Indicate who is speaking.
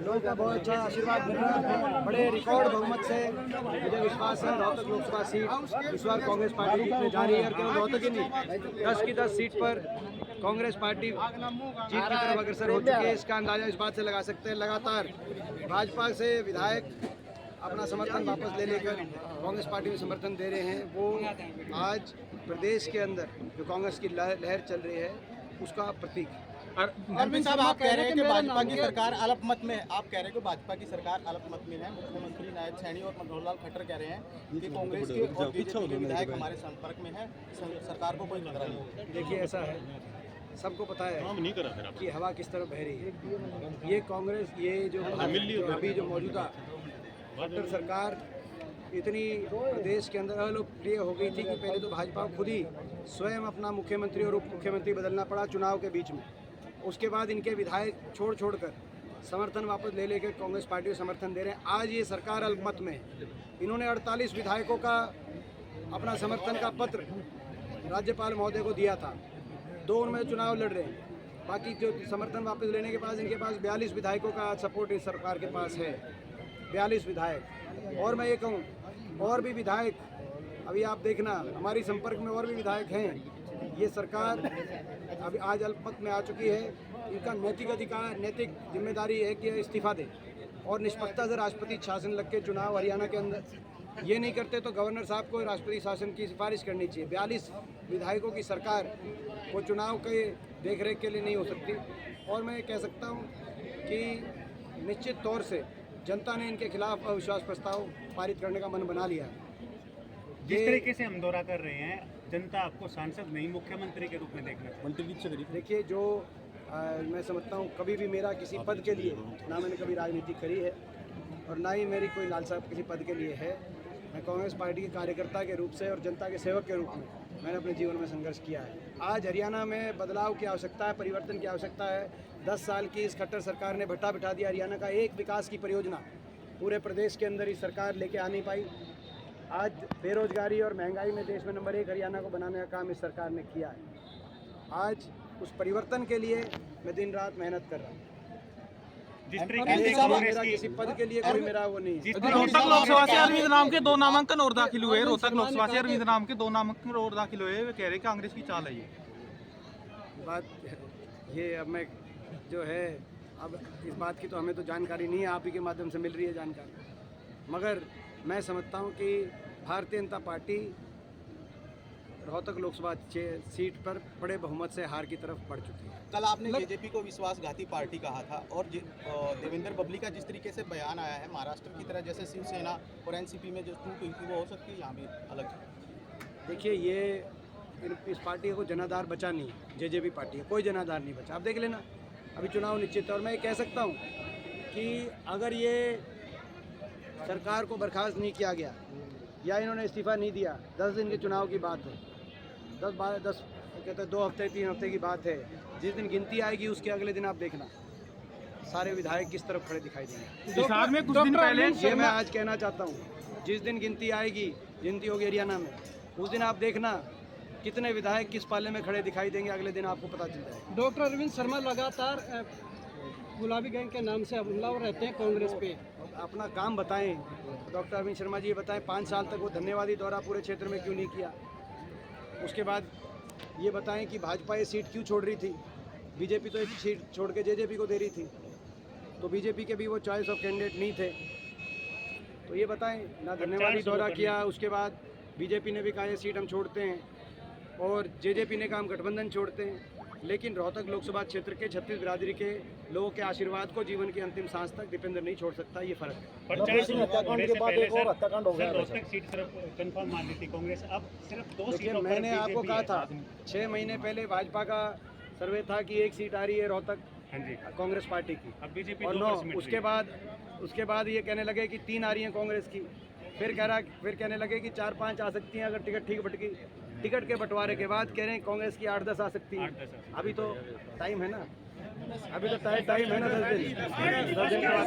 Speaker 1: लोगों का बहुत अच्छा आशीर्वाद मिल रहा है। बड़े रिकॉर्ड बहुमत से मुझे विश्वास है रोहतक लोकसभा सीट इस बार कांग्रेस पार्टी जीतने जा रही है। और केवल रोहतक ही नहीं, 10 की 10 सीट पर कांग्रेस पार्टी जीत की तरफ अग्रसर हो चुकी है। इसका अंदाजा इस बात से लगा सकते हैं, लगातार भाजपा से विधायक अपना समर्थन वापस ले लेकर कांग्रेस पार्टी में समर्थन दे रहे हैं। वो आज प्रदेश के अंदर जो कांग्रेस की लहर चल रही है उसका प्रतीक है।
Speaker 2: अरविंद साहब, आप कह रहे हैं कि भाजपा की सरकार अल्पमत में, आप कह रहे हैं कि भाजपा की सरकार अल्पमत में है। मुख्यमंत्री नायब सैनी और मनोहर खट्टर कह रहे हैं कि कांग्रेस के और बीजेपी के विधायक हमारे संपर्क में है, सरकार को कोई खतरा नहीं।
Speaker 1: देखिए, ऐसा है, सबको पता है कि हवा किस तरफ बह रही है। ये कांग्रेस, ये जो अभी जो मौजूदा खट्टर सरकार इतनी प्रदेश के अंदर अलोकप्रिय हो गई थी कि पहले तो भाजपा को खुद ही स्वयं अपना मुख्यमंत्री और उप मुख्यमंत्री बदलना पड़ा चुनाव के बीच में। उसके बाद इनके विधायक छोड़ कर समर्थन वापस ले लेकर कांग्रेस पार्टी को समर्थन दे रहे हैं। आज ये सरकार अल्पमत में है। इन्होंने 48 विधायकों का अपना समर्थन का पत्र राज्यपाल महोदय को दिया था। 2 उनमें चुनाव लड़ रहे हैं। बाकी जो समर्थन वापस लेने के बाद इनके पास 42 विधायकों का सपोर्ट इस सरकार के पास है। 42 विधायक। और मैं ये कहूँ, और भी विधायक अभी आप देखना, हमारी संपर्क में और भी विधायक हैं। ये सरकार अभी आज अल्पमत में आ चुकी है। इनका नैतिक अधिकार, नैतिक जिम्मेदारी है कि इस्तीफा दें और निष्पक्षता से राष्ट्रपति शासन लग के चुनाव हरियाणा के अंदर ये नहीं करते तो गवर्नर साहब को राष्ट्रपति शासन की सिफारिश करनी चाहिए। 42 विधायकों की सरकार वो चुनाव के देखरेख के लिए नहीं हो सकती। और मैं कह सकता हूँ कि निश्चित तौर से जनता ने इनके खिलाफ अविश्वास प्रस्ताव पारित करने का मन बना लिया है।
Speaker 3: जिस तरीके से हम दौरा कर रहे हैं, जनता आपको सांसद नहीं मुख्यमंत्री के रूप में देखना चाहती है।
Speaker 1: देखिए, जो मैं समझता हूँ, कभी भी मेरा किसी पद के लिए, ना मैंने कभी राजनीति करी है और ना ही मेरी कोई लालसा किसी पद के लिए है। मैं कांग्रेस पार्टी के कार्यकर्ता के रूप से और जनता के सेवक के रूप में मैंने अपने जीवन में संघर्ष किया है। आज हरियाणा में बदलाव की आवश्यकता है, परिवर्तन की आवश्यकता है। 10 साल की इस खट्टर सरकार ने भट्टा बिठा दिया। हरियाणा का एक विकास की परियोजना पूरे प्रदेश के अंदर ही सरकार लेके आ नहीं पाई। आज बेरोजगारी और महंगाई में देश में नंबर 1 हरियाणा को बनाने का काम इस सरकार ने किया है। आज उस परिवर्तन के लिए मैं दिन रात मेहनत कर रहा हूँ।
Speaker 3: जिस तरीके से
Speaker 1: मेरा किसी पद के लिए कोई मेरा वो नहीं।
Speaker 4: रोहतक लोकसभा से अरविंद नाम के 2 नामांकन और दाखिल हुए। रोहतक लोकसभा से अरविंद नाम के 2 नामांकन और दाखिल हुए। वे कह रहे हैं कांग्रेस की चाल है ये
Speaker 1: बात। ये अब मैं जो है, अब इस बात की तो हमें तो जानकारी नहीं है, आप ही के माध्यम से मिल रही है जानकारी। मगर मैं समझता हूँ कि भारतीय जनता पार्टी रोहतक लोकसभा सीट पर बड़े बहुमत से हार की तरफ बढ़ चुकी है।
Speaker 2: कल आपने बीजेपी को विश्वासघाती पार्टी कहा था और देवेंद्र बबली का जिस तरीके से बयान आया है, महाराष्ट्र की तरह जैसे शिवसेना और एनसीपी में जो टूट हुई थी वो हो सकती है यहाँ भी अलग।
Speaker 1: देखिए, ये इस पार्टी को जनाधार बचा नहीं है। जेजेपी पार्टी है, कोई जनाधार नहीं बचा। आप देख लेना, अभी चुनाव निश्चित है। और मैं ये कह सकता हूँ कि अगर ये सरकार को बर्खास्त नहीं किया गया या इन्होंने इस्तीफा नहीं दिया, 10 दिन के चुनाव की बात है, 10 कहते हैं 2 हफ्ते 3 हफ्ते की बात है। जिस दिन गिनती आएगी उसके अगले दिन आप देखना सारे विधायक किस तरफ खड़े दिखाई देंगे।
Speaker 4: हिसार में कुछ दिन पहले
Speaker 1: ये मैं आज कहना चाहता हूँ, जिस दिन गिनती आएगी, गिनती होगी हरियाणा में, उस दिन आप देखना कितने विधायक किस पाले में खड़े दिखाई देंगे। अगले दिन आपको पता चल जाएगा।
Speaker 5: डॉक्टर अरविंद शर्मा लगातार गुलाबी गैंग के नाम से हमलावर रहते हैं कांग्रेस पे।
Speaker 1: अपना काम बताएं डॉक्टर अरविंद शर्मा जी, ये बताएं 5 साल तक वो धन्यवादी दौरा पूरे क्षेत्र में क्यों नहीं किया। उसके बाद ये बताएं कि भाजपा ये सीट क्यों छोड़ रही थी। बीजेपी तो एक सीट छोड़ के जेजेपी को दे रही थी, तो बीजेपी के भी वो चॉइस ऑफ कैंडिडेट नहीं थे। तो ये बताएं, ना धन्यवादी दौरा किया। उसके बाद बीजेपी ने भी कहा ये सीट हम छोड़ते हैं और जेजेपी ने कहा हम गठबंधन छोड़ते हैं। लेकिन रोहतक लोकसभा क्षेत्र के 36 बिरादरी के लोगों के आशीर्वाद को जीवन की अंतिम सांस तक दीपेंद्र नहीं छोड़ सकता। ये फर्क है।
Speaker 3: रोहतक सीट सिर्फ कंफर्म मान ली थी कांग्रेस, अब सिर्फ 2 सीटों पर
Speaker 1: मैंने आपको कहा था 6 महीने पहले भाजपा का सर्वे था कि 1 सीट आ रही है रोहतक कांग्रेस पार्टी की।
Speaker 3: अब बीजेपी
Speaker 1: और 9 उसके बाद ये कहने लगे कि 3 आ रही हैं कांग्रेस की। फिर कहने लगे कि 4-5 आ सकती हैं अगर टिकट ठीक बटकी। टिकट के बंटवारे के बाद कह रहे हैं कांग्रेस की 8-10 आ सकती है। अभी तो टाइम है ना, अभी तो टाइम है ना, 10 दिन के बाद।